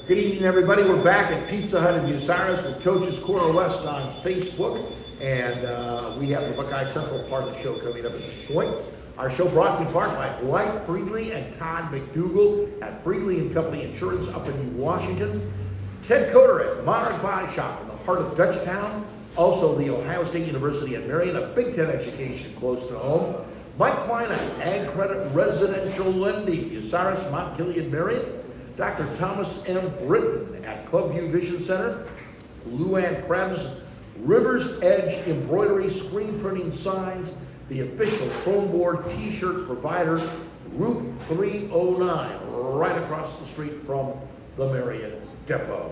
Good evening, everybody. We're back at Pizza Hut in Bucyrus with Coaches Corner West on Facebook, and we have the Buckeye Central part of the show coming up at this point. Our show brought to you in part by Blythe Friedley and Todd McDougal at Friedley and Company Insurance up in New Washington. Ted Coder at Monarch Body Shop in the heart of Dutchtown. Also, the Ohio State University at Marion, a Big Ten education close to home. Mike Klein at Ag Credit Residential Lending, Bucyrus, Montpelier, Marion. Dr. Thomas M. Britton at Clubview Vision Center. Luann Krebs, Rivers Edge Embroidery, Screen Printing Signs, the official foam board t-shirt provider, Route 309, right across the street from the Marion Depot.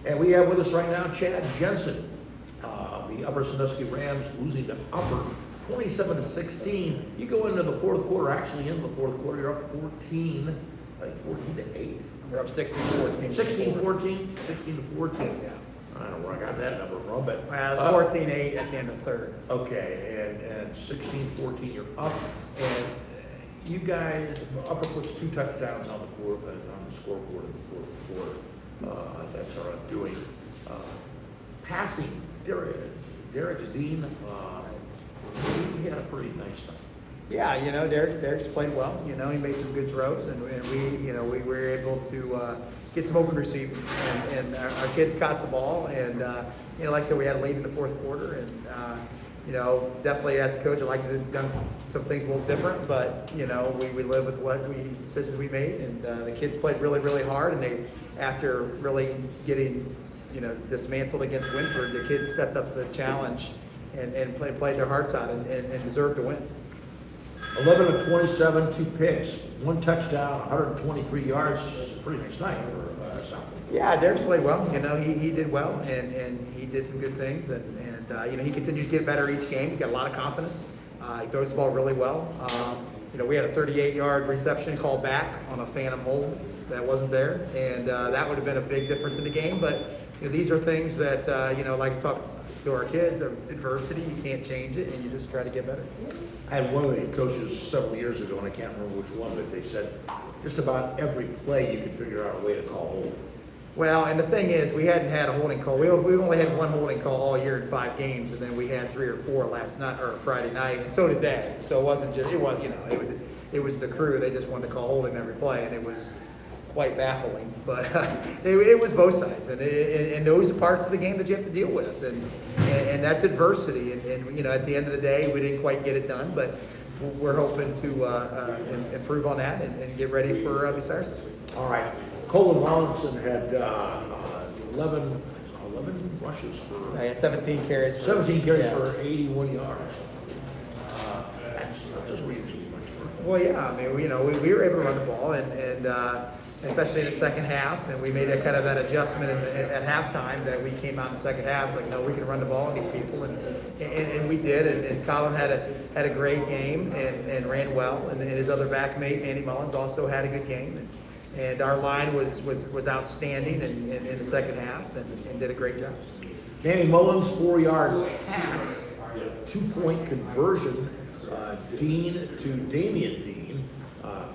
And we have with us right now Chad Jensen. The Upper Sandusky Rams losing to Upper 27-16. You go into the fourth quarter, actually in the fourth quarter, you're up 14, like 14-8. We're up 16-14. 16-14? 16-14, yeah. I don't know where I got that number from, but... Well, it's 14-8 at the end of the third. Okay, and 16-14, you're up, and you guys, Upper puts 2 touchdowns on the scoreboard in the fourth quarter. That's our undoing. Passing, Derek Dean, he had a pretty nice time. Yeah, you know, Derek's played well. You know, he made some good throws, and we were able to get some open receivers, and our kids caught the ball, and you know, like I said, we had a lead in the fourth quarter, and you know, definitely as a coach, I'd like to have done some things a little different, but you know, we live with what decisions we made, and the kids played really, really hard, and they, after really getting, you know, dismantled against Winford, the kids stepped up to the challenge and played their hearts out and deserved to win. 11 of 27, 2 picks, 1 touchdown, 123 yards. Pretty nice night for South. Yeah, Derek's played well. You know, he did well, and he did some good things, and you know, he continued to get better each game. He got a lot of confidence. He throws the ball really well. You know, we had a 38-yard reception called back on a phantom hold that wasn't there, and that would have been a big difference in the game. But you know, these are things that you know, like I talk to our kids, of adversity. You can't change it, and you just try to get better. I had one of the coaches several years ago, and I can't remember which one, but they said just about every play you can figure out a way to call hold. Well, and the thing is, we hadn't had a holding call. We've only had 1 holding call all year in 5 games, and then we had 3 or 4 last night or Friday night, and so did they. So it wasn't just, it was, you know, it was the crew. They just wanted to call holding every play, and it was quite baffling. But it was both sides, and those are parts of the game that you have to deal with, and that's adversity. And you know, at the end of the day, we didn't quite get it done, but we're hoping to improve on that and get ready for Bucyrus this week. All right. Kolin Rowlinson had 11 rushes for... I had 17 carries. 17 carries for 81 yards. That's just reasonably much for... Well, yeah. I mean, you know, we were able to run the ball, and especially in the second half, and we made a kind of that adjustment at halftime that we came out in the second half. Like, no, we can run the ball on these people, and we did. And Colin had a great game and ran well, and his other backmate Manny Mullins also had a good game. And our line was outstanding in the second half and did a great job. Manny Mullins, 4-yard pass, 2-point conversion. Dean to Damian Dean,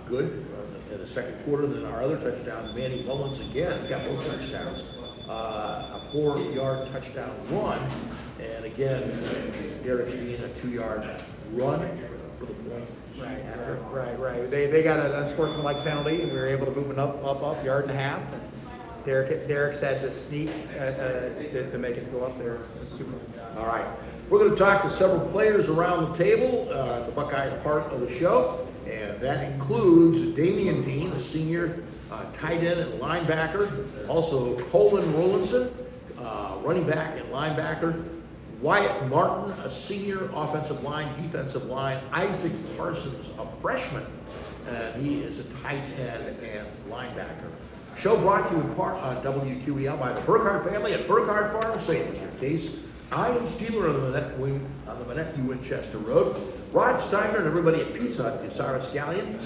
good in the second quarter. Then our other touchdown, Manny Mullins again, he got both touchdowns. A 4-yard touchdown run, and again, Derek Dean, a 2-yard run for the point. Right. They got an unsportsmanlike penalty, and we were able to move it up, yard and a half. And Derek's had to sneak to make us go up there. Super. All right. We're going to talk to several players around the table, the Buckeye part of the show, and that includes Damian Dean, a senior tight end and linebacker, also Kolin Rowlinson, running back and linebacker, Wyatt Martin, a senior offensive line, defensive line, Isaac Parsons, a freshman, and he is a tight end and linebacker. Show brought to you in part on WQEL by the Burkhardt family at Burkhardt Farm Sales, your Case IH dealer on the Manette Winchester Road. Rod Steiner and everybody at Pizza Hut, Bucyrus Galleon,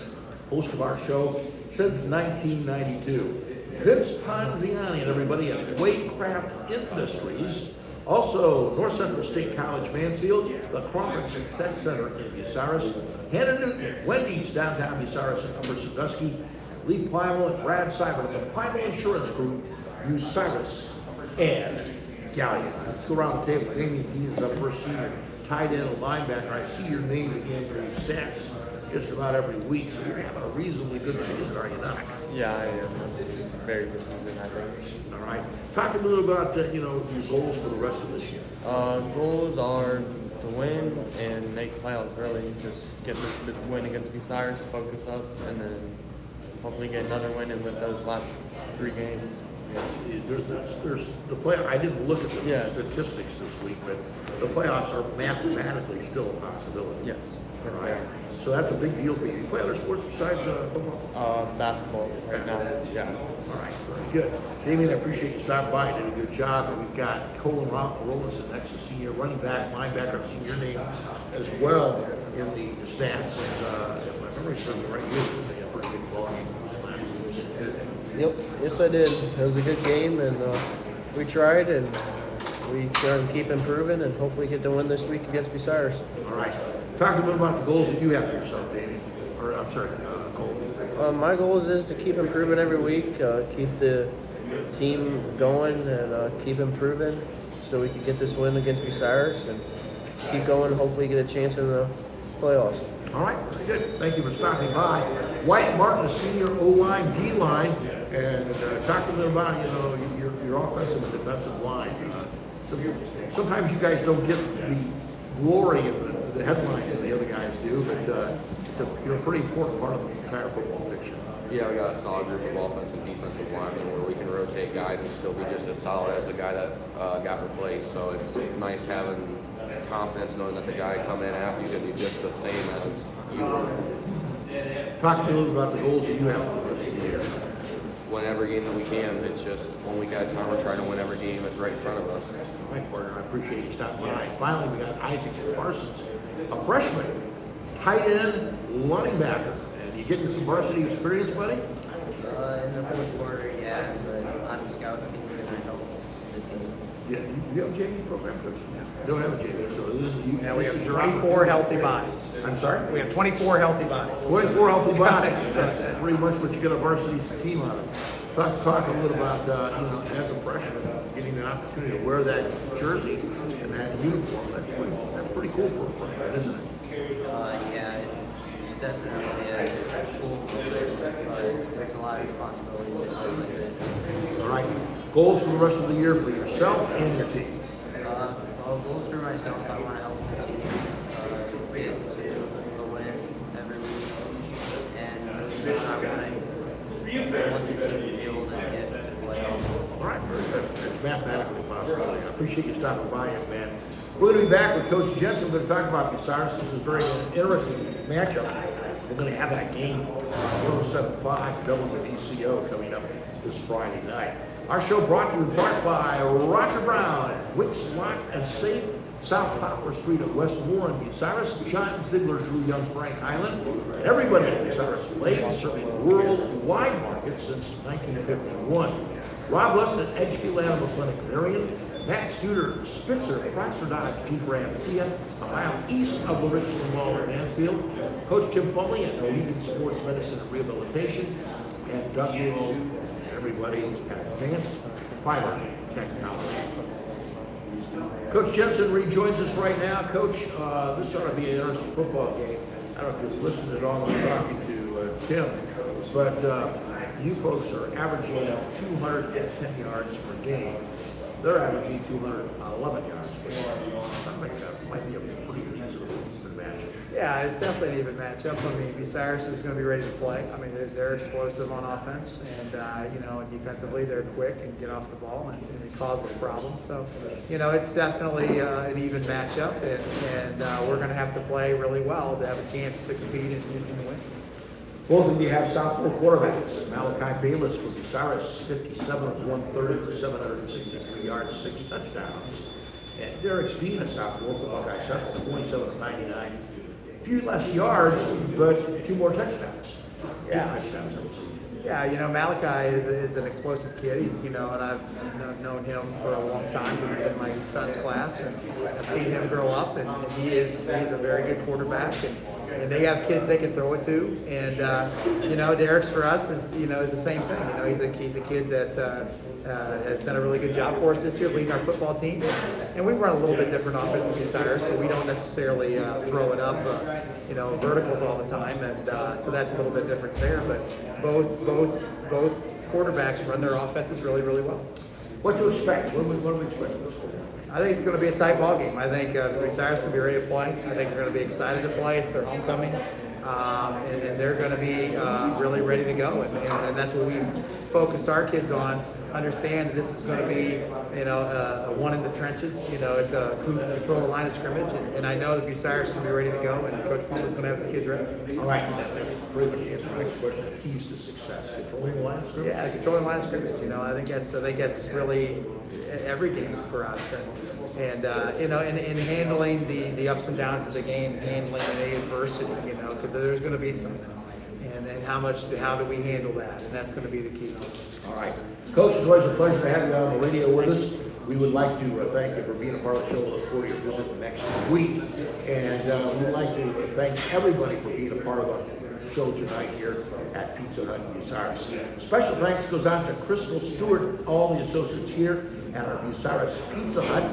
host of our show since 1992. Vince Ponziani and everybody at Waycraft Industries. Also, North Central State College Mansfield, the Crawford Success Center in Bucyrus, Hannah Newton, Wendy's downtown Bucyrus and Upper Sandusky, Lee Plymouth and Brad Seibert at the Plymouth Insurance Group, Bucyrus, and Gallia. Let's go around the table. Damian Dean is up first, senior tight end and linebacker. I see your name in your stats just about every week, so you're having a reasonably good season, are you not? Yeah, I am. Very good season, I think. All right. Talk a little about your goals for the rest of this year. Goals are to win and make playoffs. Really, just get the win against Bucyrus, focus up, and then hopefully get another win in with those last 3 games. There's the play. I didn't look at the statistics this week, but the playoffs are mathematically still a possibility. Yes. All right. So that's a big deal for you. You play other sports besides football? Basketball right now. Yeah. All right. Very good. Damian, I appreciate you stopping by. You did a good job. And we've got Kolin Rowlinson next, a senior running back, linebacker. I've seen your name as well in the stats. And if my memory serves me right, you had a pretty big ball game this last week. Yep, yes I did. It was a good game, and we tried, and we try and keep improving, and hopefully get the win this week against Bucyrus. All right. Talk a bit about the goals that you have for yourself, Davey. Or, I'm sorry, Cole. My goal is to keep improving every week, keep the team going, and keep improving so we can get this win against Bucyrus and keep going, hopefully get a chance in the playoffs. All right, very good. Thank you for stopping by. Wyatt Martin, a senior O-line, D-line, and talk a little about, your offensive and defensive line. Sometimes you guys don't get the glory and the headlines that the other guys do, but you're a pretty important part of the entire football picture. Yeah, we got a solid group of offensive and defensive linemen where we can rotate guys and still be just as solid as the guy that got replaced. So it's nice having confidence knowing that the guy coming in after you is going to be just the same as you were. Talk a little about the goals that you have for the rest of the year. Win every game that we can. It's just 1 week at a time. We're trying to win every game that's right in front of us. All right, partner, I appreciate you stopping by. Finally, we got Isaac Parsons, a freshman, tight end, linebacker. And you getting some varsity experience, buddy? In the fourth quarter, yeah, but I'm a scout team and I help the team. Yeah, you have a JV program, coach? No. Don't have a JV, so this is you. Yeah, we have 24 healthy bodies. I'm sorry? We have 24 healthy bodies. 24 healthy bodies. That's pretty much what you get a varsity team out of. Let's talk a little about, as a freshman, getting the opportunity to wear that jersey and that uniform. That's pretty cool for a freshman, isn't it? Yeah, it's definitely a cool place, but there's a lot of responsibilities that come with it. All right. Goals for the rest of the year for yourself and your team. Goals for myself, I want to help the team get to a win every week, and I want the team to be able to get to the playoffs. All right, very good. It's mathematically possible. I appreciate you stopping by, young man. We're going to be back with Coach Jensen. We're going to talk about Bucyrus. This is a very interesting matchup. We're going to have that game, 107.5 WBCO, coming up this Friday night. Our show brought to you in part by Roger Brown at Wicks Lock and Safe, South Poplar Street at West Warren, Bucyrus. John Ziegler, Drew Young, Frank Highland. Everybody at Bucyrus Lake, serving worldwide markets since 1951. Rob Lesson at Edgefield Animal Clinic, Marion. Matt Studer, Spitzer, Chrysler Dodge, Jeep Ram Kia, a mile east of the Richland Mall at Mansfield. Coach Tim Foley at Norwegian Sports Medicine and Rehabilitation. And Doug Nero, everybody at Advanced Fiber Technology. Coach Jensen rejoins us right now. Coach, this ought to be an interesting football game. I don't know if you've listened at all. I'm talking to Tim, but you folks are averaging 210 yards per game. They're averaging 211 yards per game. I think that might be a pretty reasonable even matchup. Yeah, it's definitely an even matchup. I mean, Bucyrus is going to be ready to play. I mean, they're explosive on offense, and defensively they're quick and get off the ball and it causes problems. So, it's definitely an even matchup, and we're going to have to play really well to have a chance to compete and win. Both of you have sophomore quarterbacks. Malachi Bayless for Bucyrus, 57 of 130 for 763 yards, 6 touchdowns. And Derek Steen, a sophomore for Buckeye Central, 27 of 99. A few less yards, but 2 more touchdowns. Yeah. 2 touchdowns in the season. Yeah, Malachi is an explosive kid. He's, and I've known him for a long time. He's in my son's class, and I've seen him grow up, and he's a very good quarterback. And and they have kids they can throw it to. And you know, Derek's for us is the same thing. You know, he's a kid that has done a really good job for us this year, leading our football team. And we run a little bit different offense than Bucyrus, so we don't necessarily throw it up, verticals all the time, and so that's a little bit difference there. But both quarterbacks run their offenses really, really well. What to expect? What do we expect from this football? I think it's going to be a tight ball game. I think Bucyrus going to be ready to play. I think they're going to be excited to play. It's their homecoming, and they're going to be really ready to go. And that's what we've focused our kids on. Understand this is going to be, a one in the trenches. It's a who can control the line of scrimmage. And I know that Bucyrus is going to be ready to go, and Coach Palmer's going to have his kids ready. All right, that's pretty much the answer to my next question. Keys to success: controlling the line of scrimmage. Yeah, controlling the line of scrimmage. I think that's really every game for us. And handling the ups and downs of the game, handling the adversity. Because there's going to be some. And how do we handle that? And that's going to be the key to it. All right. Coach, it's always a pleasure to have you on the radio with us. We would like to thank you for being a part of the show. Look forward to your visit next week. And we'd like to thank everybody for being a part of the show tonight here at Pizza Hut in Bucyrus. Special thanks goes out to Crystal Stewart, all the associates here at our Bucyrus Pizza Hut.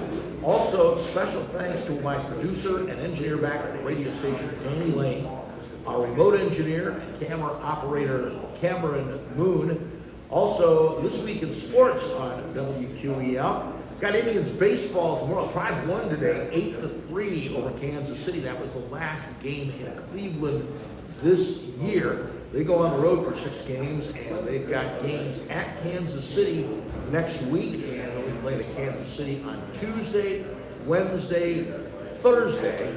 Also, special thanks to my producer and engineer back at the radio station, Danny Lane, our remote engineer and camera operator, Cameron Moon. Also, this week in sports on WQEL, got Indians baseball tomorrow. Tribe won today, 8-3 over Kansas City. That was the last game in Cleveland this year. They go on the road for 6 games, and they've got games at Kansas City next week, and they'll be playing at Kansas City on Tuesday, Wednesday, Thursday.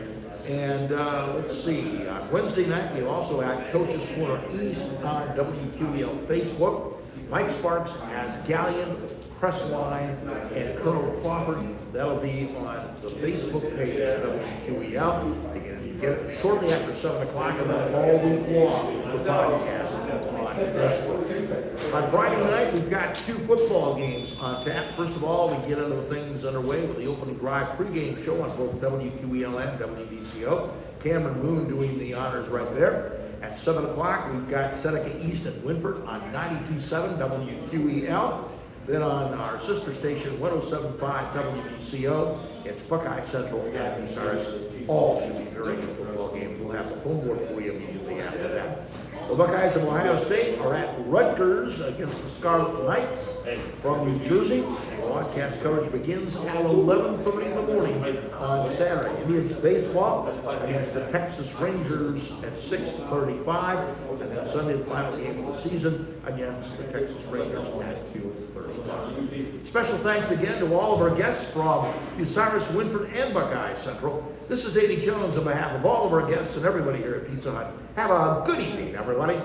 And let's see, on Wednesday night, we also have Coach's Corner East on WQEL Facebook. Mike Sparks has Galleon, Crestline, and Colonel Crawford. That'll be on the Facebook page of WQEL. You can get it shortly after 7 o'clock, and then all week long, the podcast on Facebook. On Friday night, we've got 2 football games on tap. First of all, we get into things underway with the opening drive pregame show on both WQEL and WBCO. Cameron Moon doing the honors right there. At 7 o'clock, we've got Seneca East and Winford on 92.7 WQEL. Then on our sister station, 107.5 WBCO, it's Buckeye Central at Bucyrus. All should be very good football games. We'll have the phone board for you immediately after that. The Buckeyes of Ohio State are at Rutgers against the Scarlet Knights from New Jersey. Broadcast coverage begins at 11:30 in the morning on Saturday. Indians baseball against the Texas Rangers at 6:35. And then Sunday, the final game of the season against the Texas Rangers at 2:35. Special thanks again to all of our guests from Bucyrus, Winford, and Buckeye Central. This is Davey Jones on behalf of all of our guests and everybody here at Pizza Hut. Have a good evening, everybody.